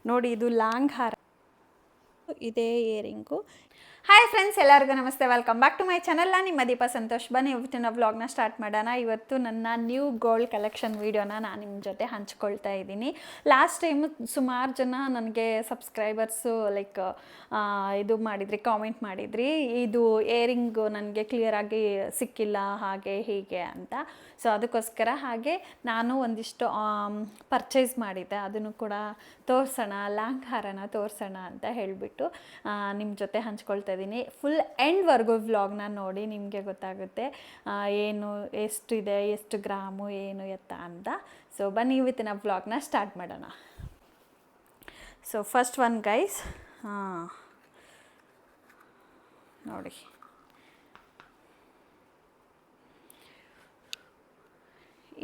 ನೋಡಿ ಇದು ಲಾಂಗ್ ಹಾರ, ಇದೇ ಇಯರಿಂಗು. ಹಾಯ್ ಫ್ರೆಂಡ್ಸ್, ಎಲ್ಲರಿಗೂ ನಮಸ್ತೆ. Welcome back to my channel. ನಾನು ನಿಮ್ಮ ದೀಪಾ ಸಂತೋಷ್. ಬನ್ನಿ ಇವತ್ತಿನ ವ್ಲಾಗ್ನ ಸ್ಟಾರ್ಟ್ ಮಾಡೋಣ. ಇವತ್ತು ನನ್ನ ನ್ಯೂ ಗೋಲ್ಡ್ ಕಲೆಕ್ಷನ್ ವೀಡಿಯೋನ ನಾನು ನಿಮ್ಮ ಜೊತೆ ಹಂಚ್ಕೊಳ್ತಾ ಇದ್ದೀನಿ. ಲಾಸ್ಟ್ ಟೈಮು ಸುಮಾರು ಜನ ನನಗೆ ಸಬ್ಸ್ಕ್ರೈಬರ್ಸು ಇದು ಮಾಡಿದ್ರಿ, ಕಾಮೆಂಟ್ ಮಾಡಿದ್ರಿ, ಇದು ಇಯರಿಂಗು ನನಗೆ ಕ್ಲಿಯರಾಗಿ ಸಿಕ್ಕಿಲ್ಲ ಹಾಗೆ ಹೀಗೆ ಅಂತ. ಸೊ ಅದಕ್ಕೋಸ್ಕರ ಹಾಗೆ ನಾನು ಒಂದಿಷ್ಟು ಪರ್ಚೇಸ್ ಮಾಡಿದ್ದೆ, ಅದನ್ನು ಕೂಡ ತೋರಿಸೋಣ, ಲಾಂಗ್ ಹಾರನ ತೋರಿಸೋಣ ಅಂತ ಹೇಳಿಬಿಟ್ಟು ನಿಮ್ಮ ಜೊತೆ ಹಂಚ್ಕೊಳ್ತಾ ಇದ್ದೀನಿ. ಫುಲ್ ಎಂಡ್ವರೆಗೂ ವ್ಲಾಗ್ನ ನೋಡಿ, ನಿಮಗೆ ಗೊತ್ತಾಗುತ್ತೆ ಏನು ಎಷ್ಟಿದೆ, ಎಷ್ಟು ಗ್ರಾಮು, ಏನು ಎತ್ತ ಅಂತ. ಸೊ ಬನ್ನಿ ಇವತ್ತಿನ ವ್ಲಾಗ್ನ ಸ್ಟಾರ್ಟ್ ಮಾಡೋಣ. ಸೊ ಫಸ್ಟ್ ಒನ್ ಗೈಸ್, ನೋಡಿ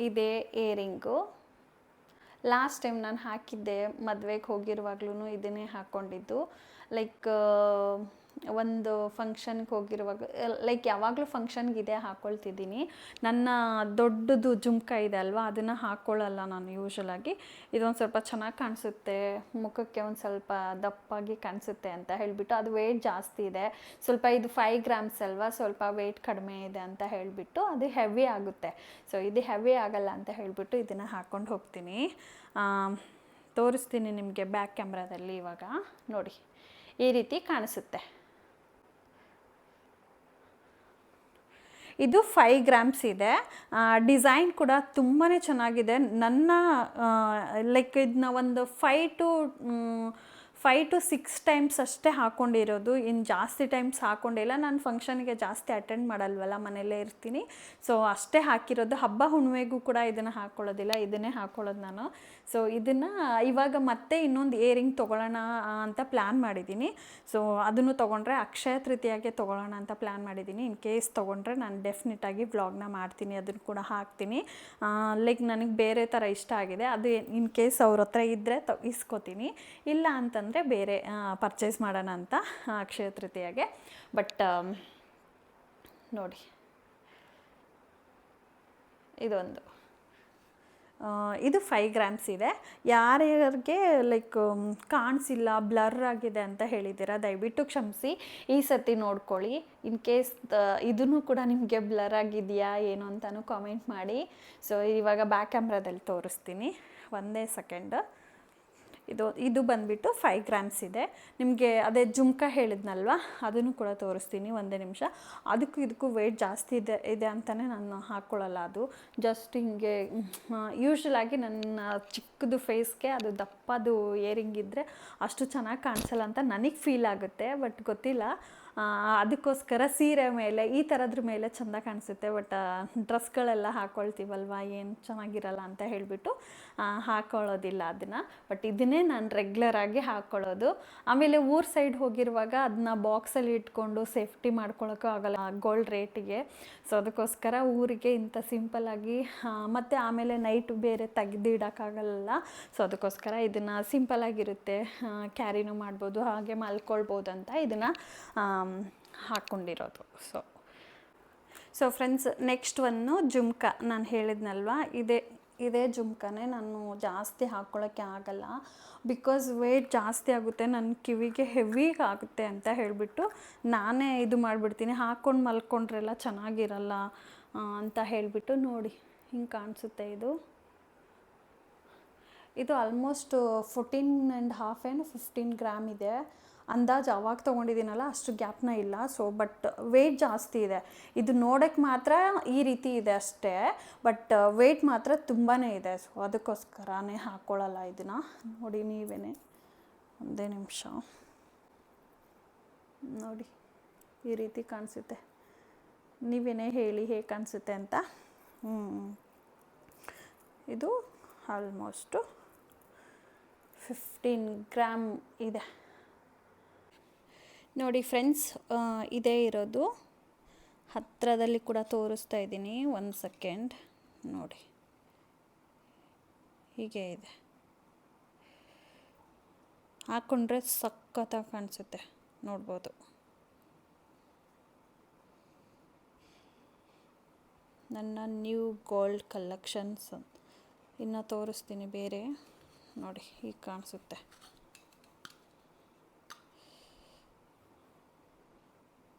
ಇದೇ ಇಯರಿಂಗು. ಲಾಸ್ಟ್ ಟೈಮ್ ನಾನು ಹಾಕಿದ್ದೆ, ಮದುವೆಗೆ ಹೋಗಿರುವಾಗ್ಲೂ ಇದನ್ನೇ ಹಾಕ್ಕೊಂಡಿದ್ದು. ಒಂದು ಫಂಕ್ಷನ್ಗೆ ಹೋಗಿರುವಾಗ ಯಾವಾಗಲೂ ಫಂಕ್ಷನ್ಗೆ ಇದೇ ಹಾಕ್ಕೊಳ್ತಿದ್ದೀನಿ. ನನ್ನ ದೊಡ್ಡದು ಜುಮ್ಕ ಇದೆ ಅಲ್ವಾ, ಅದನ್ನು ಹಾಕ್ಕೊಳ್ಳಲ್ಲ ನಾನು ಯೂಶ್ವಲಾಗಿ. ಇದೊಂದು ಸ್ವಲ್ಪ ಚೆನ್ನಾಗಿ ಕಾಣಿಸುತ್ತೆ, ಮುಖಕ್ಕೆ ಒಂದು ಸ್ವಲ್ಪ ದಪ್ಪಾಗಿ ಕಾಣಿಸುತ್ತೆ ಅಂತ ಹೇಳಿಬಿಟ್ಟು. ಅದು ವೆಯ್ಟ್ ಜಾಸ್ತಿ ಇದೆ ಸ್ವಲ್ಪ, ಇದು 5 ಗ್ರಾಮ್ಸ್ ಅಲ್ವಾ, ಸ್ವಲ್ಪ ವೆಯ್ಟ್ ಕಡಿಮೆ ಇದೆ ಅಂತ ಹೇಳಿಬಿಟ್ಟು ಅದು ಹೆವಿ ಆಗುತ್ತೆ. ಸೊ ಇದು ಹೆವಿ ಆಗಲ್ಲ ಅಂತ ಹೇಳಿಬಿಟ್ಟು ಇದನ್ನು ಹಾಕ್ಕೊಂಡು ಹೋಗ್ತೀನಿ. ತೋರಿಸ್ತೀನಿ ನಿಮಗೆ ಬ್ಯಾಕ್ ಕ್ಯಾಮ್ರಾದಲ್ಲಿ. ಇವಾಗ ನೋಡಿ, ಈ ರೀತಿ ಕಾಣಿಸುತ್ತೆ. ಇದು 5 ಗ್ರಾಮ್ಸ್ ಇದೆ. ಡಿಸೈನ್ ಕೂಡ ತುಂಬಾ ಚೆನ್ನಾಗಿದೆ. ನನ್ನ ಇದನ್ನ ಒಂದು 5 to 6 ಟೈಮ್ಸ್ ಅಷ್ಟೇ ಹಾಕ್ಕೊಂಡಿರೋದು, ಇನ್ನು ಜಾಸ್ತಿ ಟೈಮ್ಸ್ ಹಾಕ್ಕೊಂಡಿಲ್ಲ. ನಾನು ಫಂಕ್ಷನ್ಗೆ ಜಾಸ್ತಿ ಅಟೆಂಡ್ ಮಾಡಲ್ವಲ್ಲ, ಮನೆಯಲ್ಲೇ ಇರ್ತೀನಿ. ಸೊ ಅಷ್ಟೇ ಹಾಕಿರೋದು. ಹಬ್ಬ ಹುಣ್ಣಿಮೆಗೂ ಕೂಡ ಇದನ್ನು ಹಾಕ್ಕೊಳ್ಳೋದಿಲ್ಲ, ಇದನ್ನೇ ಹಾಕ್ಕೊಳ್ಳೋದು ನಾನು. ಸೊ ಇದನ್ನು ಇವಾಗ ಮತ್ತೆ ಇನ್ನೊಂದು ಇಯರಿಂಗ್ ತೊಗೊಳ್ಳೋಣ ಅಂತ ಪ್ಲ್ಯಾನ್ ಮಾಡಿದ್ದೀನಿ. ಸೊ ಅದನ್ನು ತೊಗೊಂಡ್ರೆ ಅಕ್ಷಯ ತೃತೀಯಾಗೆ ತೊಗೊಳ್ಳೋಣ ಅಂತ ಪ್ಲ್ಯಾನ್ ಮಾಡಿದ್ದೀನಿ. ಇನ್ ಕೇಸ್ ತೊಗೊಂಡ್ರೆ ನಾನು ಡೆಫಿನೆಟಾಗಿ ವ್ಲಾಗ್ನ ಮಾಡ್ತೀನಿ, ಅದನ್ನು ಕೂಡ ಹಾಕ್ತೀನಿ. ನನಗೆ ಬೇರೆ ಥರ ಇಷ್ಟ ಆಗಿದೆ, ಅದು ಇನ್ ಕೇಸ್ ಅವ್ರ ಹತ್ರ ಇದ್ದರೆ ಇಸ್ಕೋತೀನಿ, ಇಲ್ಲ ಅಂತಂದರೆ ಬೇರೆ ಪರ್ಚೇಸ್ ಮಾಡೋಣ ಅಂತ ಅಕ್ಷಯ ತೃತೀಯಾಗೆ. ಬಟ್ ನೋಡಿ, ಇದೊಂದು ಇದು 5 ಗ್ರಾಮ್ಸ್ ಇದೆ. ಯಾರ್ಯಾರಿಗೆ ಕಾಣಿಸಿಲ್ಲ, ಬ್ಲರ್ ಆಗಿದೆ ಅಂತ ಹೇಳಿದ್ದೀರಾ, ದಯವಿಟ್ಟು ಕ್ಷಮಿಸಿ. ಈ ಸತಿ ನೋಡ್ಕೊಳ್ಳಿ. ಇನ್ ಕೇಸ್ ಇದನ್ನು ಕೂಡ ನಿಮಗೆ ಬ್ಲರ್ ಆಗಿದೆಯಾ ಏನು ಅಂತಲೂ ಕಾಮೆಂಟ್ ಮಾಡಿ. ಇವಾಗ ಬ್ಯಾಕ್ ಕ್ಯಾಮ್ರಾದಲ್ಲಿ ತೋರಿಸ್ತೀನಿ, ಒಂದೇ ಸೆಕೆಂಡ್. ಇದು ಬಂದುಬಿಟ್ಟು 5 ಗ್ರಾಮ್ಸ್ ಇದೆ. ನಿಮಗೆ ಅದೇ ಜುಮ್ಕ ಹೇಳಿದ್ನಲ್ವ, ಅದನ್ನು ಕೂಡ ತೋರಿಸ್ತೀನಿ, ಒಂದೇ ನಿಮಿಷ. ಇದಕ್ಕೂ ವೆಯ್ಟ್ ಜಾಸ್ತಿ ಇದೆ ಅಂತಲೇ ನಾನು ಹಾಕ್ಕೊಳ್ಳಲ್ಲ. ಅದು ಜಸ್ಟ್ ಹಿಂಗೆ ಯೂಶ್ವಲಾಗಿ ನನ್ನ ಚಿಕ್ಕದು ಫೇಸ್ಗೆ ಅದು ದಪ್ಪದು ಇಯರಿಂಗ್ ಇದ್ದರೆ ಅಷ್ಟು ಚೆನ್ನಾಗಿ ಕಾಣಿಸಲ್ಲ ಅಂತ ನನಗೆ ಫೀಲ್ ಆಗುತ್ತೆ. ಬಟ್ ಗೊತ್ತಿಲ್ಲ, ಅದಕ್ಕೋಸ್ಕರ ಸೀರೆ ಮೇಲೆ ಈ ಥರದ್ರ ಮೇಲೆ ಚೆಂದ ಕಾಣಿಸುತ್ತೆ. ಬಟ್ ಡ್ರೆಸ್ಗಳೆಲ್ಲ ಹಾಕ್ಕೊಳ್ತೀವಲ್ವ, ಏನು ಚೆನ್ನಾಗಿರಲ್ಲ ಅಂತ ಹೇಳಿಬಿಟ್ಟು ಹಾಕ್ಕೊಳ್ಳೋದಿಲ್ಲ ಅದನ್ನು. ಬಟ್ ಇದನ್ನೇ ನಾನು ರೆಗ್ಯುಲರಾಗಿ ಹಾಕ್ಕೊಳ್ಳೋದು. ಆಮೇಲೆ ಊರು ಸೈಡ್ ಹೋಗಿರುವಾಗ ಅದನ್ನ ಬಾಕ್ಸಲ್ಲಿ ಇಟ್ಕೊಂಡು ಸೇಫ್ಟಿ ಮಾಡ್ಕೊಳ್ಳೋಕ್ಕೂ ಆಗೋಲ್ಲ ಗೋಲ್ಡ್ ರೇಟಿಗೆ. ಸೊ ಅದಕ್ಕೋಸ್ಕರ ಊರಿಗೆ ಇಂಥ ಸಿಂಪಲ್ಲಾಗಿ, ಮತ್ತು ಆಮೇಲೆ ನೈಟ್ ಬೇರೆ ತೆಗೆದು ಇಡೋಕ್ಕಾಗಲ್ಲ. ಸೊ ಅದಕ್ಕೋಸ್ಕರ ಇದನ್ನು ಸಿಂಪಲ್ಲಾಗಿರುತ್ತೆ, ಕ್ಯಾರಿನೂ ಮಾಡ್ಬೋದು, ಹಾಗೆ ಮಲ್ಕೊಳ್ಬೋದು ಅಂತ ಇದನ್ನು ಹಾಕ್ಕೊಂಡಿರೋದು. ಸೊ ಫ್ರೆಂಡ್ಸ್, ನೆಕ್ಸ್ಟ್ ಒಂದು ಜುಮ್ಕ. ನಾನು ಹೇಳಿದ್ನಲ್ವ, ಇದೇ ಜುಮ್ಕನೇ ನಾನು ಜಾಸ್ತಿ ಹಾಕ್ಕೊಳ್ಳೋಕ್ಕೆ ಆಗಲ್ಲ, ಬಿಕಾಸ್ ವೆಯ್ಟ್ ಜಾಸ್ತಿ ಆಗುತ್ತೆ, ನನ್ನ ಕಿವಿಗೆ ಹೆವಿ ಆಗುತ್ತೆ ಅಂತ ಹೇಳಿಬಿಟ್ಟು ನಾನೇ ಇದು ಮಾಡಿಬಿಡ್ತೀನಿ. ಹಾಕ್ಕೊಂಡು ಮಲ್ಕೊಂಡ್ರೆಲ್ಲ ಚೆನ್ನಾಗಿರಲ್ಲ ಅಂತ ಹೇಳಿಬಿಟ್ಟು. ನೋಡಿ ಹಿಂಗೆ ಕಾಣಿಸುತ್ತೆ. ಇದು ಆಲ್ಮೋಸ್ಟ್ 14.5 ಏನು 15 ಗ್ರಾಮ್ ಇದೆ ಅಂದಾಜು. ಅವಾಗ ತೊಗೊಂಡಿದ್ದೀನಲ್ಲ, ಅಷ್ಟು ಗ್ಯಾಪ್ನ ಇಲ್ಲ. ಸೊ ಬಟ್ ವೆಯ್ಟ್ ಜಾಸ್ತಿ ಇದೆ. ಇದು ನೋಡೋಕ್ಕೆ ಮಾತ್ರ ಈ ರೀತಿ ಇದೆ ಅಷ್ಟೇ, ಬಟ್ ವೆಯ್ಟ್ ಮಾತ್ರ ತುಂಬಾ ಇದೆ. ಸೊ ಅದಕ್ಕೋಸ್ಕರನೇ ಹಾಕ್ಕೊಳ್ಳಲ್ಲ ಇದನ್ನು. ನೋಡಿ ನೀವೇ, ಒಂದೇ ನಿಮಿಷ ನೋಡಿ, ಈ ರೀತಿ ಕಾಣಿಸುತ್ತೆ. ನೀವೇ ಹೇಳಿ ಹೇಗೆ ಕಾಣಿಸುತ್ತೆ ಅಂತ. ಇದು ಆಲ್ಮೋಸ್ಟು 15 ಗ್ರಾಮ್ ಇದೆ ನೋಡಿ ಫ್ರೆಂಡ್ಸ್. ಇದೇ ಇರೋದು. ಹತ್ತಿರದಲ್ಲಿ ಕೂಡ ತೋರಿಸ್ತಾ ಇದ್ದೀನಿ, ಒಂದು ಸೆಕೆಂಡ್ ನೋಡಿ, ಹೀಗೆ ಇದೆ. ಹಾಕ್ಕೊಂಡ್ರೆ ಸಖತ್ತಾಗಿ ಕಾಣಿಸುತ್ತೆ, ನೋಡ್ಬೋದು. ನನ್ನ ನ್ಯೂ ಗೋಲ್ಡ್ ಕಲೆಕ್ಷನ್ಸ್ ಇನ್ನು ತೋರಿಸ್ತೀನಿ ಬೇರೆ. ನೋಡಿ ಹೀಗೆ ಕಾಣಿಸುತ್ತೆ.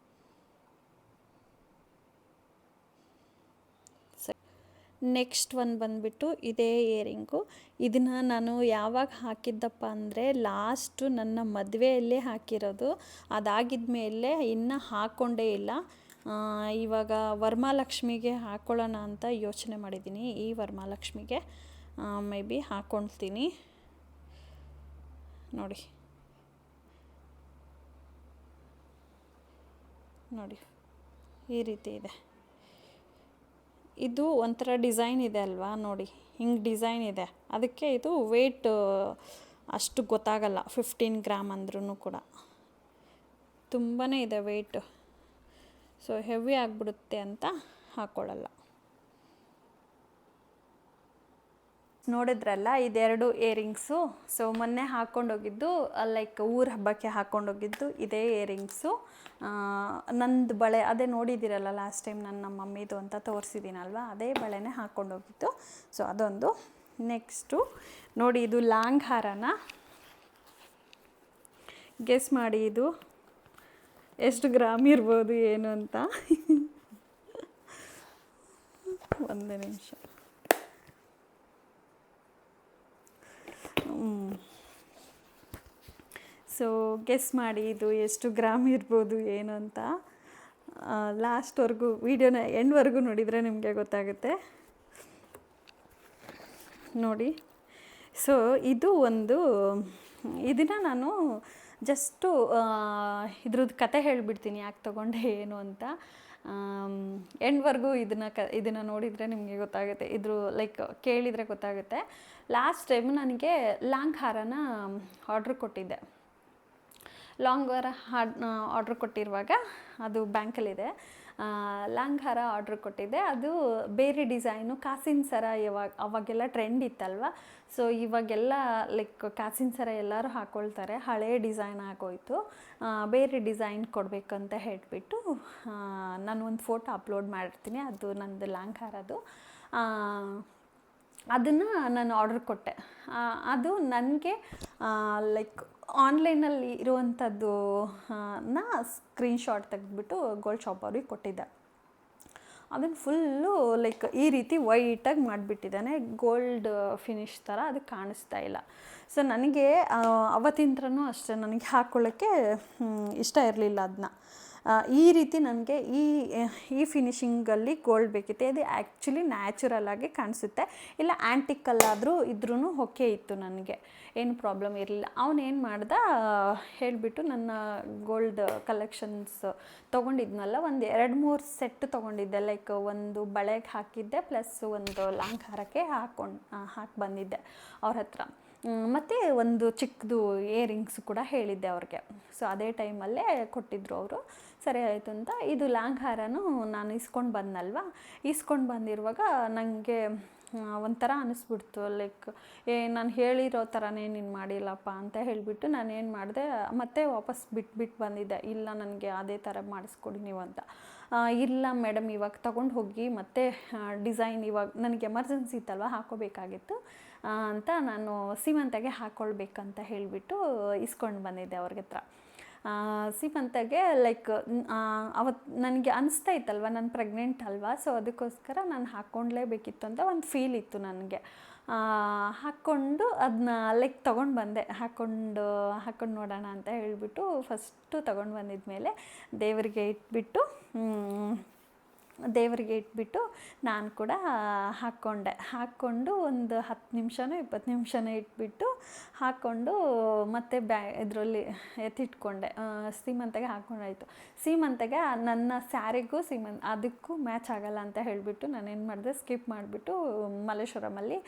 ನೆಕ್ಸ್ಟ್ ಒಂದು ಬಂದುಬಿಟ್ಟು ಇದೇ ಇಯರಿಂಗು. ಇದನ್ನು ನಾನು ಯಾವಾಗ ಹಾಕಿದ್ದಪ್ಪ ಅಂದರೆ ಲಾಸ್ಟು ನನ್ನ ಮದುವೆಯಲ್ಲೇ ಹಾಕಿರೋದು. ಅದಾಗಿದ್ದ ಮೇಲೆ ಇನ್ನೂ ಹಾಕ್ಕೊಂಡೇ ಇಲ್ಲ. ಇವಾಗ ವರಮಹಾಲಕ್ಷ್ಮಿಗೆ ಹಾಕ್ಕೊಳ್ಳೋಣ ಅಂತ ಯೋಚನೆ ಮಾಡಿದ್ದೀನಿ. ಈ ವರಮಹಾಲಕ್ಷ್ಮಿಗೆ ಮೇ ಬಿ ಹಾಕ್ಕೊಳ್ತೀನಿ ನೋಡಿ. ನೋಡಿ ಈ ರೀತಿ ಇದೆ. ಇದು ಒಂಥರ ಡಿಸೈನ್ ಇದೆ ಅಲ್ವಾ, ನೋಡಿ ಹಿಂಗೆ ಡಿಸೈನ್ ಇದೆ. ಅದಕ್ಕೆ ಇದು ವೆಯ್ಟ್ ಅಷ್ಟು ಗೊತ್ತಾಗಲ್ಲ, 15 ಗ್ರಾಮ್ ಅಂದ್ರೂ ಕೂಡ ತುಂಬಾ ಇದೆ ವೆಯ್ಟು. ಸೊ ಹೆವಿ ಆಗಿಬಿಡುತ್ತೆ ಅಂತ ಹಾಕ್ಕೊಳ್ಳಲ್ಲ. ನೋಡಿದ್ರಲ್ಲ ಇದೆರಡು ಇಯರಿಂಗ್ಸು. ಸೊ ಮೊನ್ನೆ ಹಾಕ್ಕೊಂಡೋಗಿದ್ದು ಲೈಕ್ ಊರ ಹಬ್ಬಕ್ಕೆ ಹಾಕ್ಕೊಂಡೋಗಿದ್ದು ಇದೇ ಇಯರಿಂಗ್ಸು. ನಂದು ಬಳೆ ಅದೇ ನೋಡಿದ್ದೀರಲ್ಲ ಲಾಸ್ಟ್ ಟೈಮ್ ನಾನು ನಮ್ಮ ಮಮ್ಮಿದು ಅಂತ ತೋರಿಸಿದ್ದೀನಲ್ವ, ಅದೇ ಬಳೆನೇ ಹಾಕ್ಕೊಂಡೋಗಿದ್ದು. ಸೊ ಅದೊಂದು. ನೆಕ್ಸ್ಟು ನೋಡಿ, ಇದು ಲಾಂಗ್ ಹಾರನ ಗೆಸ್ ಮಾಡಿ ಇದು ಎಷ್ಟು ಗ್ರಾಮ್ ಇರ್ಬೋದು ಏನು ಅಂತ. ಒಂದೇ ನಿಮಿಷ. ಸೊ ಗೆಸ್ ಮಾಡಿ ಇದು ಎಷ್ಟು ಗ್ರಾಮ್ ಇರ್ಬೋದು ಏನು ಅಂತ. ಲಾಸ್ಟ್ವರೆಗೂ ವಿಡಿಯೋನ ಎಂಡ್ವರೆಗೂ ನೋಡಿದರೆ ನಿಮಗೆ ಗೊತ್ತಾಗುತ್ತೆ ನೋಡಿ. ಸೊ ಇದು ಒಂದು, ಇದನ್ನು ನಾನು ಜಸ್ಟು ಇದ್ರದ್ದು ಕತೆ ಹೇಳಿಬಿಡ್ತೀನಿ ಯಾಕೆ ತೊಗೊಂಡೆ ಏನು ಅಂತ. ಎಂಡ್ವರೆಗೂ ಇದನ್ನು ನೋಡಿದರೆ ನಿಮಗೆ ಗೊತ್ತಾಗುತ್ತೆ, ಇದ್ರ ಲೈಕ್ ಕೇಳಿದರೆ ಗೊತ್ತಾಗುತ್ತೆ. ಲಾಸ್ಟ್ ಟೈಮ್ ನನಗೆ ಲಾಂಗ್ ಹಾರನ ಆರ್ಡ್ರ್ ಕೊಟ್ಟಿದ್ದೆ. ಲಾಂಗ್ ಹಾರ ಆರ್ಡ್ರ್ ಕೊಟ್ಟಿರುವಾಗ ಅದು ಬ್ಯಾಂಕಲ್ಲಿದೆ. ಲಾಂಗ್ ಹಾರ ಆರ್ಡ್ರ್ ಕೊಟ್ಟಿದ್ದೆ. ಅದು ಬೇರೆ ಡಿಸೈನು, ಕಾಸಿನ ಸರ ಅವಾಗೆಲ್ಲ ಟ್ರೆಂಡ್ ಇತ್ತಲ್ವ. ಸೊ ಇವಾಗೆಲ್ಲ ಲೈಕ್ ಕಾಸಿನ ಸರ ಎಲ್ಲರೂ ಹಾಕ್ಕೊಳ್ತಾರೆ, ಹಳೇ ಡಿಸೈನ್ ಆಗೋಯ್ತು. ಬೇರೆ ಡಿಸೈನ್ ಕೊಡಬೇಕಂತ ಹೇಳಿಬಿಟ್ಟು ನಾನು ಒಂದು ಫೋಟೋ ಅಪ್ಲೋಡ್ ಮಾಡಿರ್ತೀನಿ, ಅದು ನಂದು ಲಾಂಗ್ ಹಾರದು. ಅದನ್ನು ನಾನು ಆರ್ಡ್ರ್ ಕೊಟ್ಟೆ. ಅದು ನನಗೆ ಲೈಕ್ ಆನ್ಲೈನಲ್ಲಿ ಇರುವಂಥದ್ದು ಸ್ಕ್ರೀನ್ಶಾಟ್ ತೆಗೆದುಬಿಟ್ಟು ಗೋಲ್ಡ್ ಶಾಪ್ ಅವ್ರಿಗೆ ಕೊಟ್ಟಿದ್ದೆ. ಅದನ್ನು ಫುಲ್ಲು ಲೈಕ್ ಈ ರೀತಿ ವೈಟಾಗಿ ಮಾಡಿಬಿಟ್ಟಿದ್ದಾನೆ, ಗೋಲ್ಡ್ ಫಿನಿಶ್ ಥರ. ಅದು ಕಾಣಿಸ್ತಾ ಇಲ್ಲ. ಸೊ ನನಗೆ ಅವತ್ತಿಂತ್ರನೂ ಅಷ್ಟೇ, ನನಗೆ ಹಾಕ್ಕೊಳ್ಳೋಕ್ಕೆ ಇಷ್ಟ ಇರಲಿಲ್ಲ ಅದನ್ನ. ಈ ರೀತಿ ನನಗೆ ಈ ಫಿನಿಶಿಂಗಲ್ಲಿ ಗೋಲ್ಡ್ ಬೇಕಿತ್ತು. ಇದು ಆ್ಯಕ್ಚುಲಿ ನ್ಯಾಚುರಲಾಗಿ ಕಾಣಿಸುತ್ತೆ. ಇಲ್ಲ ಆ್ಯಂಟಿಕಲ್ಲಾದರೂ ಇದ್ರೂ ಓಕೆ ಇತ್ತು, ನನಗೆ ಏನು ಪ್ರಾಬ್ಲಮ್ ಇರಲಿಲ್ಲ. ಅವನೇನು ಮಾಡ್ದ ಹೇಳಿಬಿಟ್ಟು ನನ್ನ ಗೋಲ್ಡ್ ಕಲೆಕ್ಷನ್ಸ್ ತೊಗೊಂಡಿದ್ನಲ್ಲ, ಒಂದು 2-3 ಸೆಟ್ ತೊಗೊಂಡಿದ್ದೆ. ಲೈಕ್ ಒಂದು ಬಳೆಗೆ ಹಾಕಿದ್ದೆ, ಪ್ಲಸ್ ಒಂದು ಲಾಂಗ್ ಹಾರಕ್ಕೆ ಹಾಕಿ ಬಂದಿದ್ದೆ ಅವ್ರ ಹತ್ರ. ಮತ್ತು ಒಂದು ಚಿಕ್ಕದು ಇಯರಿಂಗ್ಸ್ ಕೂಡ ಹೇಳಿದ್ದೆ ಅವ್ರಿಗೆ. ಸೊ ಅದೇ ಟೈಮಲ್ಲೇ ಕೊಟ್ಟಿದ್ದರು ಅವರು. ಸರಿ ಆಯಿತು ಅಂತ ಇದು ಲಾಂಗ್ ಹಾರನೂ ನಾನು ಇಸ್ಕೊಂಡು ಬಂದಿರುವಾಗ ನನಗೆ ಒಂಥರ ಅನ್ನಿಸ್ಬಿಡ್ತು. ಲೈಕ್ ನಾನು ಹೇಳಿರೋ ಥರನೇ ನೀನು ಮಾಡಿಲ್ಲಪ್ಪ ಅಂತ ಹೇಳಿಬಿಟ್ಟು ನಾನೇನು ಮಾಡಿದೆ, ಮತ್ತೆ ವಾಪಸ್ ಬಿಟ್ಟು ಬಂದಿದ್ದೆ. ಇಲ್ಲ ನನಗೆ ಅದೇ ಥರ ಮಾಡಿಸ್ಕೊಡಿ ನೀವು ಅಂತ. ಇಲ್ಲ ಮೇಡಮ್ ಇವಾಗ ತೊಗೊಂಡು ಹೋಗಿ ಮತ್ತೆ ಡಿಸೈನ್ ಇವಾಗ ನನಗೆ ಎಮರ್ಜೆನ್ಸಿ ಇತ್ತಲ್ವ, ಹಾಕ್ಕೋಬೇಕಾಗಿತ್ತು ಅಂತ ನಾನು ಸೀಮಂತಗೆ ಹಾಕ್ಕೊಳ್ಬೇಕಂತ ಹೇಳಿಬಿಟ್ಟು ಇಸ್ಕೊಂಡು ಬಂದಿದ್ದೆ ಅವ್ರಿಗೆ ಹತ್ರ. ಸೀಮಂತಗೆ ಲೈಕ್ ಅವತ್ತು ನನಗೆ ಅನಿಸ್ತಾ ಇತ್ತಲ್ವ ನಾನು ಪ್ರೆಗ್ನೆಂಟ್ ಅಲ್ವಾ. ಸೊ ಅದಕ್ಕೋಸ್ಕರ ನಾನು ಹಾಕ್ಕೊಳ್ಲೇಬೇಕಿತ್ತು ಅಂತ ಒಂದು ಫೀಲ್ ಇತ್ತು ನನಗೆ. ಹಾಕ್ಕೊಂಡು ಅದನ್ನ ಲೈಕ್ ತೊಗೊಂಡು ಬಂದೆ. ಹಾಕ್ಕೊಂಡು ನೋಡೋಣ ಅಂತ ಹೇಳಿಬಿಟ್ಟು ಫಸ್ಟು ತೊಗೊಂಡು ಬಂದಿದ್ಮೇಲೆ ದೇವರಿಗೆ ಇಟ್ಬಿಟ್ಟು ನಾನು ಕೂಡ ಹಾಕ್ಕೊಂಡು ಒಂದು 10 ನಿಮಿಷನೋ 20 ನಿಮಿಷನೋ ಇಟ್ಬಿಟ್ಟು ಹಾಕ್ಕೊಂಡು ಮತ್ತೆ ಇದರಲ್ಲಿ ಎತ್ತಿಟ್ಕೊಂಡೆ. ಸೀಮಂತಗೆ ಹಾಕ್ಕೊಂಡಾಯಿತು. ಸೀಮಂತಗೆ ನನ್ನ ಸ್ಯಾರಿಗೂ ಅದಕ್ಕೂ ಮ್ಯಾಚ್ ಆಗಲ್ಲ ಅಂತ ಹೇಳಿಬಿಟ್ಟು ನಾನೇನು ಮಾಡಿದೆ, ಸ್ಕಿಪ್ ಮಾಡಿಬಿಟ್ಟು ಮಲ್ಲೇಶ್ವರಮಲ್ಲಿ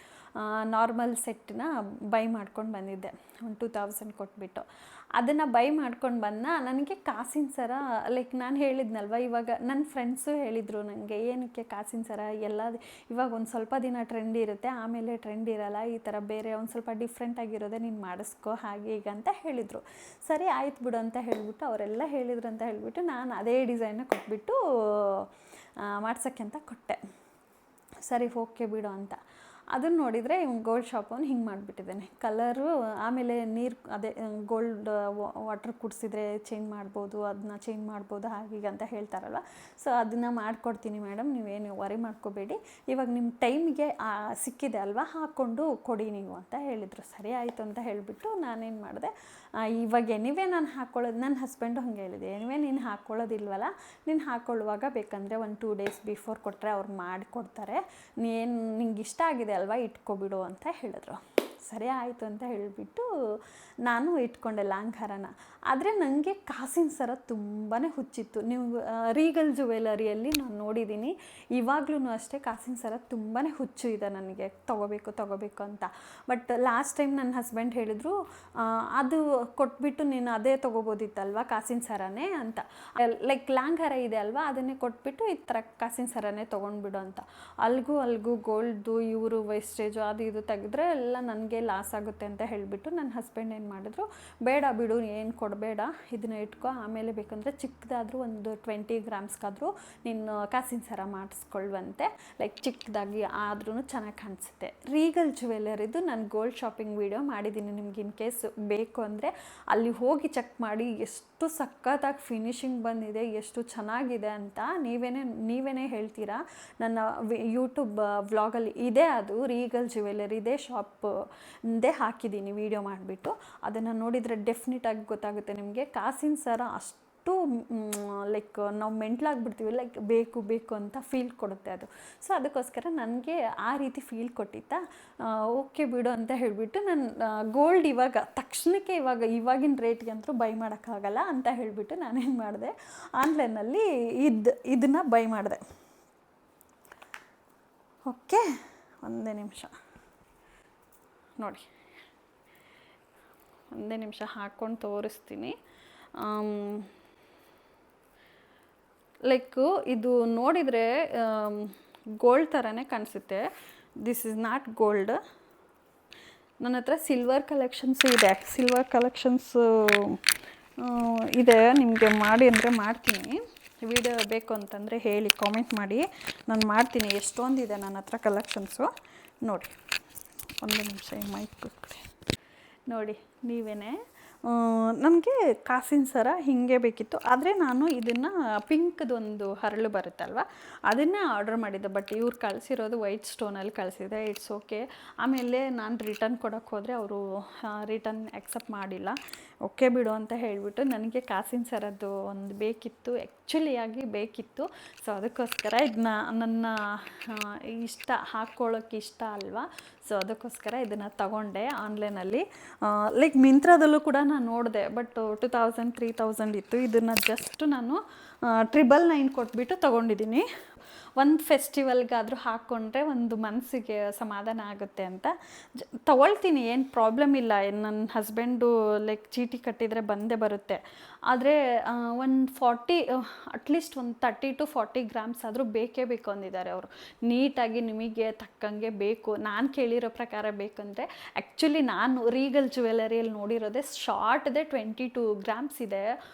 ನಾರ್ಮಲ್ ಸೆಟ್ಟನ್ನ ಬೈ ಮಾಡ್ಕೊಂಡು ಬಂದಿದ್ದೆ, ಒಂದು 2000 ಕೊಟ್ಬಿಟ್ಟು. ಅದನ್ನು ಬೈ ಮಾಡ್ಕೊಂಡು ನನಗೆ ಕಾಸಿನ ಸರ ಲೈಕ್ ನಾನು ಹೇಳಿದ್ನಲ್ವ, ಇವಾಗ ನನ್ನ ಫ್ರೆಂಡ್ಸು ಹೇಳಿದರು ನನಗೆ, ಏನಕ್ಕೆ ಕಾಸಿನ ಸರ ಎಲ್ಲ ಇವಾಗ ಒಂದು ಸ್ವಲ್ಪ ದಿನ ಟ್ರೆಂಡ್ ಇರುತ್ತೆ, ಆಮೇಲೆ ಟ್ರೆಂಡ್ ಇರಲ್ಲ, ಈ ಥರ ಬೇರೆ ಒಂದು ಸ್ವಲ್ಪ ಡಿಫ್ರೆಂಟಾಗಿರೋದೇ ನೀನು ಮಾಡಿಸ್ಕೋ ಹಾಗೆ ಈಗ ಅಂತ ಹೇಳಿದರು. ಸರಿ ಆಯ್ತು ಬಿಡು ಅಂತ ಹೇಳಿಬಿಟ್ಟು ಅವರೆಲ್ಲ ಹೇಳಿದ್ರು ಅಂತ ಹೇಳಿಬಿಟ್ಟು ನಾನು ಅದೇ ಡಿಸೈನ್ನ ಕೊಟ್ಬಿಟ್ಟು ಮಾಡ್ಸೋಕ್ಕೆ ಅಂತ ಕೊಟ್ಟೆ. ಸರಿ ಓಕೆ ಬಿಡು ಅಂತ. ಅದನ್ನು ನೋಡಿದರೆ ಗೋಲ್ಡ್ ಶಾಪವನು ಹಿಂಗೆ ಮಾಡಿಬಿಟ್ಟಿದ್ದಾನೆ. ಕಲರು ಆಮೇಲೆ ನೀರು ಅದೇ ಗೋಲ್ಡ್ ವಾಟರ್ ಕುಡಿಸಿದ್ರೆ ಚೇಂಜ್ ಮಾಡ್ಬೋದು, ಅದನ್ನ ಚೇಂಜ್ ಮಾಡ್ಬೋದು ಹಾಗೀಗೆ ಅಂತ ಹೇಳ್ತಾರಲ್ವ. ಸೊ ಅದನ್ನು ಮಾಡಿಕೊಡ್ತೀನಿ ಮೇಡಮ್, ನೀವೇನು ವರಿ ಮಾಡ್ಕೋಬೇಡಿ, ಇವಾಗ ನಿಮ್ಮ ಟೈಮಿಗೆ ಸಿಕ್ಕಿದೆ ಅಲ್ವಾ, ಹಾಕ್ಕೊಂಡು ಕೊಡಿ ನೀವು ಅಂತ ಹೇಳಿದರು. ಸರಿ ಆಯಿತು ಅಂತ ಹೇಳಿಬಿಟ್ಟು ನಾನೇನು ಮಾಡಿದೆ, ಇವಾಗ ಎನಿವೇ ನಾನು ಹಾಕ್ಕೊಳ್ಳೋದು, ನನ್ನ ಹಸ್ಬೆಂಡು ಹಂಗೆ ಹೇಳಿದೆ, ಎನಿವೇ ನೀನು ಹಾಕ್ಕೊಳ್ಳೋದಿಲ್ವಲ್ಲ, ನೀನು ಹಾಕ್ಕೊಳ್ಳುವಾಗ ಬೇಕಂದರೆ ಒಂದು 2 ಡೇಸ್ ಬಿಫೋರ್ ಕೊಟ್ಟರೆ ಅವ್ರು ಮಾಡಿಕೊಡ್ತಾರೆ, ನೀನು ನಿಂಗೆ ಇಷ್ಟ ಆಗಿದೆ ಅಲ್ವಾ ಇಟ್ಕೊಬಿಡು ಅಂತ ಹೇಳಿದ್ರು. ಸರಿ ಆಯಿತು ಅಂತ ಹೇಳಿಬಿಟ್ಟು ನಾನು ಇಟ್ಕೊಂಡೆ ಲಾಂಗ್ ಹಾರನ. ಆದರೆ ನನಗೆ ಕಾಸಿನ ಸರ ತುಂಬಾ ಹುಚ್ಚಿತ್ತು. ನೀವು ರೀಗಲ್ ಜುವೆಲರಿಯಲ್ಲಿ ನಾನು ನೋಡಿದ್ದೀನಿ, ಇವಾಗ್ಲೂ ಅಷ್ಟೇ ಕಾಸಿನ ಸರ ತುಂಬಾ ಹುಚ್ಚು ಇದೆ ನನಗೆ, ತೊಗೋಬೇಕು ಅಂತ. ಬಟ್ ಲಾಸ್ಟ್ ಟೈಮ್ ನನ್ನ ಹಸ್ಬೆಂಡ್ ಹೇಳಿದರು, ಅದು ಕೊಟ್ಬಿಟ್ಟು ನೀನು ಅದೇ ತೊಗೋಬೋದಿತ್ತಲ್ವ ಕಾಸಿನ ಸರನೇ ಅಂತ, ಲೈಕ್ ಲಾಂಗ್ ಹಾರ ಇದೆ ಅಲ್ವಾ ಅದನ್ನೇ ಕೊಟ್ಬಿಟ್ಟು ಈ ಥರ ಕಾಸಿನ ಸರನೇ ತೊಗೊಂಡ್ಬಿಡು ಅಂತ. ಅಲ್ಗೂ ಗೋಲ್ಡ್ದು ಇವರು ವೇಸ್ಟೇಜು ಅದು ಇದು ತೆಗೆದ್ರೆ ಎಲ್ಲ ನನಗೆ ಲಾಸ್ ಆಗುತ್ತೆ ಅಂತ ಹೇಳಿಬಿಟ್ಟು ನನ್ನ ಹಸ್ಬೆಂಡ್ ಏನು ಮಾಡಿದ್ರು, ಬೇಡ ಬಿಡು ಏನು ಕೊಡಬೇಡ, ಇದನ್ನ ಇಟ್ಕೊ, ಆಮೇಲೆ ಬೇಕಂದರೆ ಚಿಕ್ಕದಾದರೂ ಒಂದು 20 ಗ್ರಾಮ್ಸ್ಗಾದರೂ ನೀನು ಕಾಸಿನ ಸರ ಮಾಡಿಸ್ಕೊಳ್ವಂತೆ, ಲೈಕ್ ಚಿಕ್ಕದಾಗಿ ಆದ್ರೂ ಚೆನ್ನಾಗಿ ಕಾಣಿಸುತ್ತೆ. ರೀಗಲ್ ಜ್ಯುವೆಲರಿದು ನಾನು ಗೋಲ್ಡ್ ಶಾಪಿಂಗ್ ವಿಡಿಯೋ ಮಾಡಿದ್ದೀನಿ, ನಿಮ್ಗೆ ಇನ್ ಕೇಸ್ ಬೇಕು ಅಂದರೆ ಅಲ್ಲಿ ಹೋಗಿ ಚೆಕ್ ಮಾಡಿ, ಎಷ್ಟು ಸಖತ್ತಾಗಿ ಫಿನಿಶಿಂಗ್ ಬಂದಿದೆ, ಎಷ್ಟು ಚೆನ್ನಾಗಿದೆ ಅಂತ ನೀವೇ ಹೇಳ್ತೀರಾ. ನನ್ನ ಯೂಟ್ಯೂಬ್ ವ್ಲಾಗಲ್ಲಿ ಇದೆ, ಅದು ರೀಗಲ್ ಜ್ಯುವೆಲರಿ ಇದೆ ಶಾಪ್ದೇ ಹಾಕಿದ್ದೀನಿ ವಿಡಿಯೋ ಮಾಡಿಬಿಟ್ಟು, ಅದನ್ನು ನೋಡಿದರೆ ಡೆಫಿನೆಟಾಗಿ ಗೊತ್ತಾಗುತ್ತೆ ನಿಮಗೆ. ಕಾಸಿನ ಸರ ಅಷ್ಟು ಲೈಕ್ ನಾವು ಮೆಂಟ್ಲಾಗ್ಬಿಡ್ತೀವಿ, ಲೈಕ್ ಬೇಕು ಅಂತ ಫೀಲ್ ಕೊಡುತ್ತೆ ಅದು. ಸೊ ಅದಕ್ಕೋಸ್ಕರ ನನಗೆ ಆ ರೀತಿ ಫೀಲ್ ಕೊಟ್ಟಿತ್ತಾ, ಓಕೆ ಬಿಡು ಅಂತ ಹೇಳಿಬಿಟ್ಟು ನಾನು ಗೋಲ್ಡ್ ಇವಾಗ ತಕ್ಷಣಕ್ಕೆ ಇವಾಗಿನ ರೇಟ್ಗೆ ಅಂತೂ ಬೈ ಮಾಡೋಕ್ಕಾಗಲ್ಲ ಅಂತ ಹೇಳಿಬಿಟ್ಟು ನಾನೇನು ಮಾಡಿದೆ, ಆನ್ಲೈನಲ್ಲಿ ಇದನ್ನು ಬೈ ಮಾಡಿದೆ. ಓಕೆ, ಒಂದೇ ನಿಮಿಷ ನೋಡಿ, ಒಂದೇ ನಿಮಿಷ ಹಾಕ್ಕೊಂಡು ತೋರಿಸ್ತೀನಿ. ಲೈಕು ಇದು ನೋಡಿದರೆ ಗೋಲ್ಡ್ ಥರನೇ ಕಾಣಿಸುತ್ತೆ. This is not gold. ನನ್ನ ಹತ್ರ ಸಿಲ್ವರ್ ಕಲೆಕ್ಷನ್ಸು ಇದೆ, ಸಿಲ್ವರ್ ಕಲೆಕ್ಷನ್ಸು ಇದೆ, ನಿಮಗೆ ಮಾಡಿ ಅಂದರೆ ಮಾಡ್ತೀನಿ. ವಿಡಿಯೋ ಬೇಕು ಅಂತಂದರೆ ಹೇಳಿ, ಕಾಮೆಂಟ್ ಮಾಡಿ, ನಾನು ಮಾಡ್ತೀನಿ. ಎಷ್ಟೊಂದಿದೆ ನನ್ನ ಹತ್ರ ಕಲೆಕ್ಷನ್ಸು. ನೋಡಿ, ಒಂದು ನಿಮಿಷ ಈ ಮೈಕ್ ಕೊಟ್ಬಿಡಿ. ನೋಡಿ ನೀವೇ, ನನಗೆ ಕಾಸಿನ ಸರ ಹೀಗೆ ಬೇಕಿತ್ತು, ಆದರೆ ನಾನು ಇದನ್ನು ಪಿಂಕ್ದೊಂದು ಹರಳು ಬರುತ್ತಲ್ವ ಅದನ್ನೇ ಆರ್ಡರ್ ಮಾಡಿದ್ದೆ. ಬಟ್ ಇವ್ರು ಕಳಿಸಿರೋದು ವೈಟ್ ಸ್ಟೋನಲ್ಲಿ ಕಳಿಸಿದೆ. It's okay. ಆಮೇಲೆ ನಾನು ರಿಟರ್ನ್ ಕೊಡೋಕ್ಕೆ ಹೋದರೆ ಅವರು ರಿಟರ್ನ್ ಆಕ್ಸೆಪ್ಟ್ ಮಾಡಿಲ್ಲ. ಓಕೆ ಬಿಡು ಅಂತ ಹೇಳಿಬಿಟ್ಟು ನನಗೆ ಕಾಸಿನ ಸರದ್ದು ಒಂದು ಬೇಕಿತ್ತು, ಆ್ಯಕ್ಚುಲಿಯಾಗಿ ಬೇಕಿತ್ತು. ಸೊ ಅದಕ್ಕೋಸ್ಕರ ಇದನ್ನ ನನ್ನ ಹಾಕ್ಕೊಳ್ಳೋಕ್ಕೆ ಇಷ್ಟ ಅಲ್ವಾ, ಸೊ ಅದಕ್ಕೋಸ್ಕರ ಇದನ್ನು ತಗೊಂಡೆ ಆನ್ಲೈನಲ್ಲಿ. ಲೈಕ್ ಮಿಂತ್ರಾದಲ್ಲೂ ಕೂಡ ನಾನು ನೋಡಿದೆ, ಬಟ್ 2000 3000 ಇತ್ತು. ಇದನ್ನು ಜಸ್ಟ್ ನಾನು 999 ಕೊಟ್ಬಿಟ್ಟು ತೊಗೊಂಡಿದ್ದೀನಿ. ಒಂದು ಫೆಸ್ಟಿವಲ್ಗಾದರೂ ಹಾಕ್ಕೊಂಡ್ರೆ ಒಂದು ಮನಸ್ಸಿಗೆ ಸಮಾಧಾನ ಆಗುತ್ತೆ ಅಂತ ತೊಗೊಳ್ತೀನಿ, ಏನು ಪ್ರಾಬ್ಲಮ್ ಇಲ್ಲ. ನನ್ನ ಹಸ್ಬೆಂಡು ಲೈಕ್ ಚೀಟಿ ಕಟ್ಟಿದರೆ ಬಂದೇ ಬರುತ್ತೆ. ಆದರೆ ಒಂದು 40 ಅಟ್ಲೀಸ್ಟ್ ಒಂದು 30 to 40 ಗ್ರಾಮ್ಸ್ ಆದರೂ ಬೇಕೇ ಬೇಕು ಅಂದಿದ್ದಾರೆ ಅವರು. ನೀಟಾಗಿ ನಿಮಗೆ ತಕ್ಕಂಗೆ ಬೇಕು. ನಾನು ಕೇಳಿರೋ ಪ್ರಕಾರ ಬೇಕಂದರೆ, ಆ್ಯಕ್ಚುಲಿ ನಾನು ರೀಗಲ್ ಜ್ಯುವೆಲರಿಯಲ್ಲಿ ನೋಡಿರೋದೇ ಶಾರ್ಟ್ದೇ 22 ಗ್ರಾಮ್ಸ್ ಇದೆ.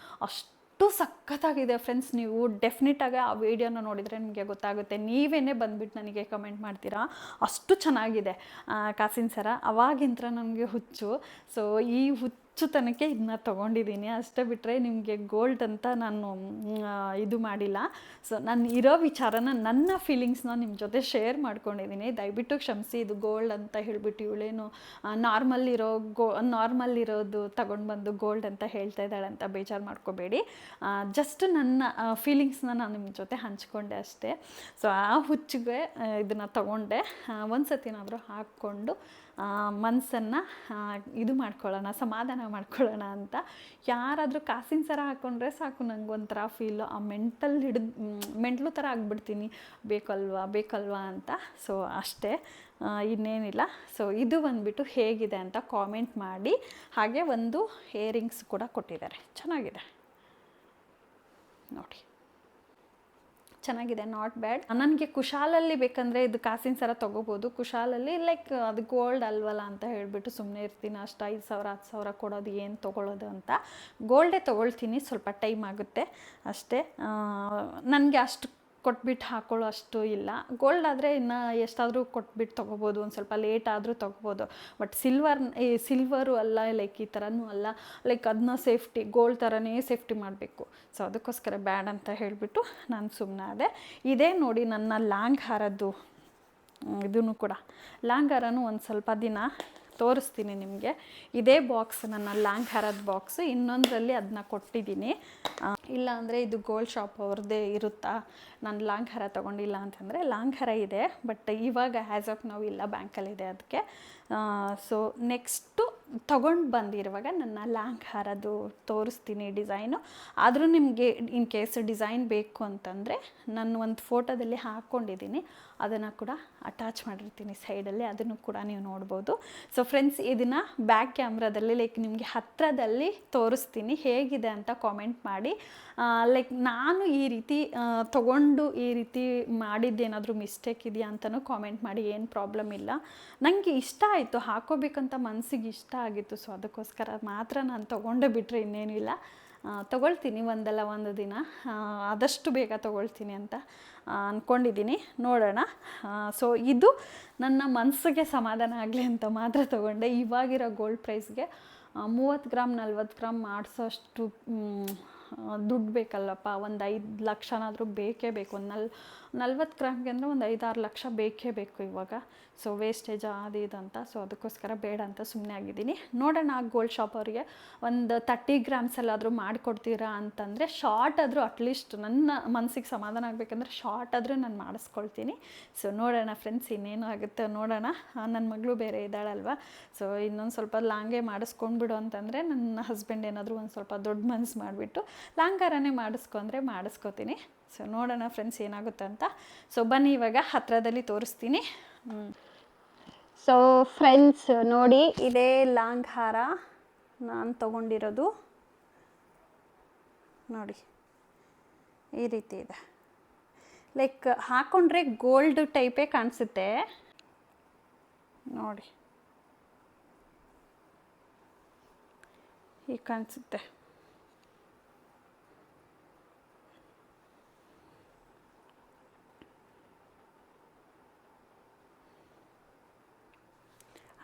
ಅಷ್ಟು ಸಖತ್ತಾಗಿದೆ ಫ್ರೆಂಡ್ಸ್. ನೀವು ಡೆಫಿನೆಟಾಗಿ ಆ ವಿಡಿಯೋನ ನೋಡಿದರೆ ನಿಮಗೆ ಗೊತ್ತಾಗುತ್ತೆ. ನೀವೇ ಬಂದುಬಿಟ್ಟು ನನಗೆ ಕಮೆಂಟ್ ಮಾಡ್ತೀರಾ, ಅಷ್ಟು ಚೆನ್ನಾಗಿದೆ ಕಾಸಿನ ಸರ. ಅವಾಗಿಂತ ನನಗೆ ಹುಚ್ಚು. ಸೊ ಈ ಹುಚ್ಚುತನಕ್ಕೆ ಇದನ್ನ ತೊಗೊಂಡಿದ್ದೀನಿ ಅಷ್ಟೇ. ಬಿಟ್ಟರೆ ನಿಮಗೆ ಗೋಲ್ಡ್ ಅಂತ ನಾನು ಇದು ಮಾಡಿಲ್ಲ. ಸೊ ನಾನು ಇರೋ ವಿಚಾರನ, ನನ್ನ ಫೀಲಿಂಗ್ಸ್ನ ನಿಮ್ಮ ಜೊತೆ ಶೇರ್ ಮಾಡ್ಕೊಂಡಿದ್ದೀನಿ. ದಯವಿಟ್ಟು ಕ್ಷಮಿಸಿ. ಇದು ಗೋಲ್ಡ್ ಅಂತ ಹೇಳಿಬಿಟ್ಟು ಇವಳೇನು ನಾರ್ಮಲ್ ಇರೋದು ತಗೊಂಡು ಬಂದು ಗೋಲ್ಡ್ ಅಂತ ಹೇಳ್ತಾ ಇದ್ದಾಳೆ ಅಂತ ಬೇಜಾರು ಮಾಡ್ಕೋಬೇಡಿ. ಜಸ್ಟ್ ನನ್ನ ಫೀಲಿಂಗ್ಸ್ನ ನಾನು ನಿಮ್ಮ ಜೊತೆ ಹಂಚ್ಕೊಂಡೆ ಅಷ್ಟೇ. ಸೊ ಆ ಹುಚ್ಚಿಗೆ ಇದನ್ನು ತಗೊಂಡೆ. ಒಂದು ಸತಿನಾದರೂ ಹಾಕ್ಕೊಂಡು ಮನಸ್ಸನ್ನು ಇದು ಮಾಡ್ಕೊಳ್ಳೋಣ, ಸಮಾಧಾನ ಮಾಡ್ಕೊಳ್ಳೋಣ ಅಂತ. ಯಾರಾದರೂ ಕಾಸಿನ ಸರ ಹಾಕ್ಕೊಂಡ್ರೆ ಸಾಕು, ನಂಗೆ ಒಂಥರ ಫೀಲು, ಆ ಮೆಂಟ್ಲು ಥರ ಆಗಿಬಿಡ್ತೀನಿ, ಬೇಕಲ್ವಾ ಅಂತ. ಸೊ ಅಷ್ಟೇ, ಇನ್ನೇನಿಲ್ಲ. ಸೊ ಇದು ಬಂದುಬಿಟ್ಟು ಹೇಗಿದೆ ಅಂತ ಕಾಮೆಂಟ್ ಮಾಡಿ. ಹಾಗೆ ಒಂದು ಇಯರಿಂಗ್ಸ್ ಕೂಡ ಕೊಟ್ಟಿದ್ದಾರೆ, ಚೆನ್ನಾಗಿದೆ ನೋಡಿ, ಚೆನ್ನಾಗಿದೆ, ನಾಟ್ ಬ್ಯಾಡ್. ನನಗೆ ಕುಶಾಲಲ್ಲಿ ಬೇಕಂದರೆ ಇದು ಕಾಸಿನ ಸರ ತೊಗೋಬೋದು. ಕುಶಾಲಲ್ಲಿ ಲೈಕ್ ಅದು ಗೋಲ್ಡ್ ಅಲ್ವಲ್ಲ ಅಂತ ಹೇಳಿಬಿಟ್ಟು ಸುಮ್ಮನೆ ಇರ್ತೀನಿ. ಅಷ್ಟು 5000 10,000 ಕೊಡೋದು ಏನು ತೊಗೊಳ್ಳೋದು ಅಂತ ಗೋಲ್ಡೇ ತೊಗೊಳ್ತೀನಿ. ಸ್ವಲ್ಪ ಟೈಮ್ ಆಗುತ್ತೆ ಅಷ್ಟೇ. ನನಗೆ ಅಷ್ಟು ಕೊಟ್ಬಿಟ್ಟು ಹಾಕೊಳ್ಳೋ ಅಷ್ಟು ಇಲ್ಲ. ಗೋಲ್ಡ್ ಆದರೆ ಇನ್ನು ಎಷ್ಟಾದರೂ ಕೊಟ್ಬಿಟ್ಟು ತೊಗೋಬೋದು, ಒಂದು ಸ್ವಲ್ಪ ಲೇಟ್ ಆದರೂ ತೊಗೋಬೋದು. ಬಟ್ ಸಿಲ್ವರು ಅಲ್ಲ, ಲೈಕ್ ಈ ಥರನೂ ಅಲ್ಲ, ಲೈಕ್ ಅದನ್ನ ಸೇಫ್ಟಿ ಗೋಲ್ಡ್ ಥರನೇ ಸೇಫ್ಟಿ ಮಾಡಬೇಕು. ಸೊ ಅದಕ್ಕೋಸ್ಕರ ಬ್ಯಾಡ್ ಅಂತ ಹೇಳಿಬಿಟ್ಟು ನಾನು ಸುಮ್ಮನಾದೆ. ಇದೇ ನೋಡಿ ನನ್ನ ಲಾಂಗ್ ಹಾರದ್ದು ಇದೂ ಕೂಡ. ಲಾಂಗ್ ಹಾರನೂ ಒಂದು ಸ್ವಲ್ಪ ದಿನ ತೋರಿಸ್ತೀನಿ ನಿಮಗೆ. ಇದೇ ಬಾಕ್ಸ್ ನನ್ನ ಲಾಂಗ್ ಹಾರದ ಬಾಕ್ಸು. ಇನ್ನೊಂದರಲ್ಲಿ ಅದನ್ನ ಕೊಟ್ಟಿದ್ದೀನಿ. ಇಲ್ಲ ಅಂದರೆ ಇದು ಗೋಲ್ಡ್ ಶಾಪ್ ಅವ್ರದ್ದೇ ಇರುತ್ತಾ, ನಾನು ಲಾಂಗ್ ಹಾರ ತೊಗೊಂಡಿಲ್ಲ ಅಂತಂದರೆ. ಲಾಂಗ್ ಹಾರ ಇದೆ, ಬಟ್ ಇವಾಗ ಆ್ಯಸ್ ಆಫ್ ನಾವು ಇಲ್ಲ, ಬ್ಯಾಂಕಲ್ಲಿದೆ ಅದಕ್ಕೆ. ಸೊ ನೆಕ್ಸ್ಟು ತೊಗೊಂಡು ಬಂದಿರುವಾಗ ನನ್ನ ಲಾಂಗ್ ಹಾರದು ತೋರಿಸ್ತೀನಿ ಡಿಸೈನು. ಆದರೂ ನಿಮಗೆ ಇನ್ ಕೇಸ್ ಡಿಸೈನ್ ಬೇಕು ಅಂತಂದರೆ ನಾನು ಒಂದು ಫೋಟೋದಲ್ಲಿ ಹಾಕ್ಕೊಂಡಿದ್ದೀನಿ, ಅದನ್ನು ಕೂಡ ಅಟ್ಯಾಚ್ ಮಾಡಿರ್ತೀನಿ ಸೈಡಲ್ಲಿ, ಅದನ್ನು ಕೂಡ ನೀವು ನೋಡ್ಬೋದು. ಸೊ ಫ್ರೆಂಡ್ಸ್, ಇದನ್ನು ಬ್ಯಾಕ್ ಕ್ಯಾಮ್ರಾದಲ್ಲಿ ಲೈಕ್ ನಿಮಗೆ ಹತ್ತಿರದಲ್ಲಿ ತೋರಿಸ್ತೀನಿ, ಹೇಗಿದೆ ಅಂತ ಕಾಮೆಂಟ್ ಮಾಡಿ. ಲೈಕ್ ನಾನು ಈ ರೀತಿ ತೊಗೊಂಡು ಈ ರೀತಿ ಮಾಡಿದ್ದೇನಾದರೂ ಮಿಸ್ಟೇಕ್ ಇದೆಯಾ ಅಂತಲೂ ಕಾಮೆಂಟ್ ಮಾಡಿ, ಏನು ಪ್ರಾಬ್ಲಮ್ ಇಲ್ಲ. ನನಗೆ ಇಷ್ಟ ಆಯಿತು, ಹಾಕೋಬೇಕಂತ ಮನಸ್ಸಿಗೆ ಇಷ್ಟ ಆಗಿತ್ತು. ಸೊ ಅದಕ್ಕೋಸ್ಕರ ಮಾತ್ರ ನಾನು ತೊಗೊಂಡೇ, ಬಿಟ್ಟರೆ ಇನ್ನೇನು ಇಲ್ಲ. ತೊಗೊಳ್ತೀನಿ ಒಂದಲ್ಲ ಒಂದು ದಿನ, ಆದಷ್ಟು ಬೇಗ ತೊಗೊಳ್ತೀನಿ ಅಂತ ಅಂದ್ಕೊಂಡಿದ್ದೀನಿ. ನೋಡೋಣ. ಸೊ ಇದು ನನ್ನ ಮನಸ್ಸಿಗೆ ಸಮಾಧಾನ ಆಗಲಿ ಅಂತ ಮಾತ್ರ ತೊಗೊಂಡೆ. ಇವಾಗಿರೋ ಗೋಲ್ಡ್ ಪ್ರೈಸ್ಗೆ 30 ಗ್ರಾಮ್ 40 ಗ್ರಾಮ್ ಮಾಡಿಸೋಷ್ಟು ದುಡ್ಡು ಬೇಕಲ್ಲಪ್ಪ. ಒಂದು 5 ಲಕ್ಷನಾದರೂ ಬೇಕೇ ಬೇಕು. ಒಂದು 40 ಗ್ರಾಮ್ಗೆ ಅಂದರೆ ಒಂದು 5-6 ಲಕ್ಷ ಬೇಕೇ ಬೇಕು ಇವಾಗ. ಸೊ ವೇಸ್ಟೇಜ್ ಅದು ಇದು ಅಂತ. ಸೊ ಅದಕ್ಕೋಸ್ಕರ ಬೇಡ ಅಂತ ಸುಮ್ಮನೆ ಆಗಿದ್ದೀನಿ. ನೋಡೋಣ, ಗೋಲ್ಡ್ ಶಾಪ್ ಅವರಿಗೆ ಒಂದು 30 ಗ್ರಾಮ್ಸ್ ಎಲ್ಲಾದರೂ ಮಾಡಿಕೊಡ್ತೀರಾ ಅಂತಂದರೆ, ಶಾರ್ಟ್ ಆದರೂ ಅಟ್ಲೀಸ್ಟ್ ನನ್ನ ಮನಸ್ಸಿಗೆ ಸಮಾಧಾನ ಆಗಬೇಕಂದ್ರೆ ಶಾರ್ಟ್ ಆದರೂ ನಾನು ಮಾಡಿಸ್ಕೊಳ್ತೀನಿ. ಸೊ ನೋಡೋಣ ಫ್ರೆಂಡ್ಸ್, ಇನ್ನೇನು ಆಗುತ್ತೆ ನೋಡೋಣ. ನನ್ನ ಮಗಳು ಬೇರೆ ಇದ್ದಾಳಲ್ವ, ಸೊ ಇನ್ನೊಂದು ಸ್ವಲ್ಪ ಲಾಂಗೇ ಮಾಡಿಸ್ಕೊಂಡ್ಬಿಡು ಅಂತಂದರೆ ನನ್ನ ಹಸ್ಬೆಂಡ್ ಏನಾದರೂ ಒಂದು ಸ್ವಲ್ಪ ದೊಡ್ಡ ಮನಸ್ಸು ಮಾಡಿಬಿಟ್ಟು ಲಾಂಗ್ ಹಾರನೇ ಮಾಡಿಸ್ಕೊಂಡ್ರೆ ಮಾಡಿಸ್ಕೋತೀನಿ. ಸೊ ನೋಡೋಣ ಫ್ರೆಂಡ್ಸ್ ಏನಾಗುತ್ತೆ ಅಂತ. ಸೊ ಬನ್ನಿ ಇವಾಗ ಹತ್ತಿರದಲ್ಲಿ ತೋರಿಸ್ತೀನಿ. ಸೊ ಫ್ರೆಂಡ್ಸ್ ನೋಡಿ, ಇದೇ ಲಾಂಗ್ ಹಾರ ನಾನು ತೊಗೊಂಡಿರೋದು. ನೋಡಿ ಈ ರೀತಿ ಇದೆ. ಲೈಕ್ ಹಾಕ್ಕೊಂಡ್ರೆ ಗೋಲ್ಡ್ ಟೈಪೇ ಕಾಣಿಸುತ್ತೆ ನೋಡಿ, ಹೀಗೆ ಕಾಣಿಸುತ್ತೆ.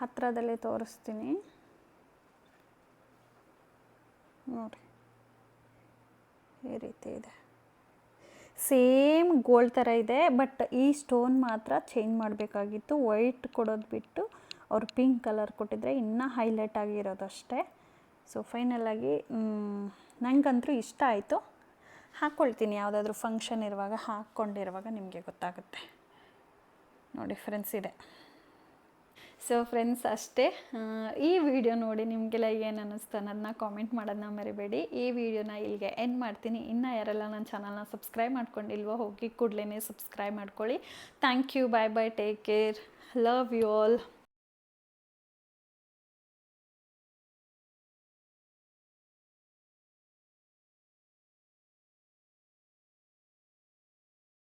ಹತ್ತಿರದಲ್ಲೇ ತೋರಿಸ್ತೀನಿ ನೋಡಿ, ಈ ರೀತಿ ಇದೆ. ಸೇಮ್ ಗೋಲ್ಡ್ ಥರ ಇದೆ, ಬಟ್ ಈ ಸ್ಟೋನ್ ಮಾತ್ರ ಚೇಂಜ್ ಮಾಡಬೇಕಾಗಿತ್ತು. ವೈಟ್ ಕೊಡೋದು ಬಿಟ್ಟು ಅವರು ಪಿಂಕ್ ಕಲರ್ ಕೊಟ್ಟಿದ್ರೆ ಇನ್ನೂ ಹೈಲೈಟ್ ಆಗಿರೋದು ಅಷ್ಟೇ. ಸೊ ಫೈನಲಾಗಿ ನನಗಂತೂ ಇಷ್ಟ ಆಯಿತು. ಹಾಕ್ಕೊಳ್ತೀನಿ, ಯಾವುದಾದ್ರೂ ಫಂಕ್ಷನ್ ಇರುವಾಗ ಹಾಕ್ಕೊಂಡಿರುವಾಗ ನಿಮಗೆ ಗೊತ್ತಾಗುತ್ತೆ ನೋಡಿ ಫ್ರೆಂಡ್ಸ್. ಇದೆ. ಸೊ ಫ್ರೆಂಡ್ಸ್ ಅಷ್ಟೇ. ಈ ವಿಡಿಯೋ ನೋಡಿ ನಿಮಗೆಲ್ಲ ಏನು ಅನ್ನಿಸ್ತು ಅನ್ನೋದನ್ನ ಕಾಮೆಂಟ್ ಮಾಡೋದನ್ನ ಮರಿಬೇಡಿ. ಈ ವಿಡಿಯೋನ ಇಲ್ಲಿಗೆ ಎಂಡ್ ಮಾಡ್ತೀನಿ. ಇನ್ನೂ ಯಾರೆಲ್ಲ ನನ್ನ ಚಾನಲ್ನ ಸಬ್ಸ್ಕ್ರೈಬ್ ಮಾಡ್ಕೊಂಡಿಲ್ವೋ ಹೋಗಿ ಕೂಡಲೇ ಸಬ್ಸ್ಕ್ರೈಬ್ ಮಾಡ್ಕೊಳ್ಳಿ. Thank you, bye bye, take care, love you all.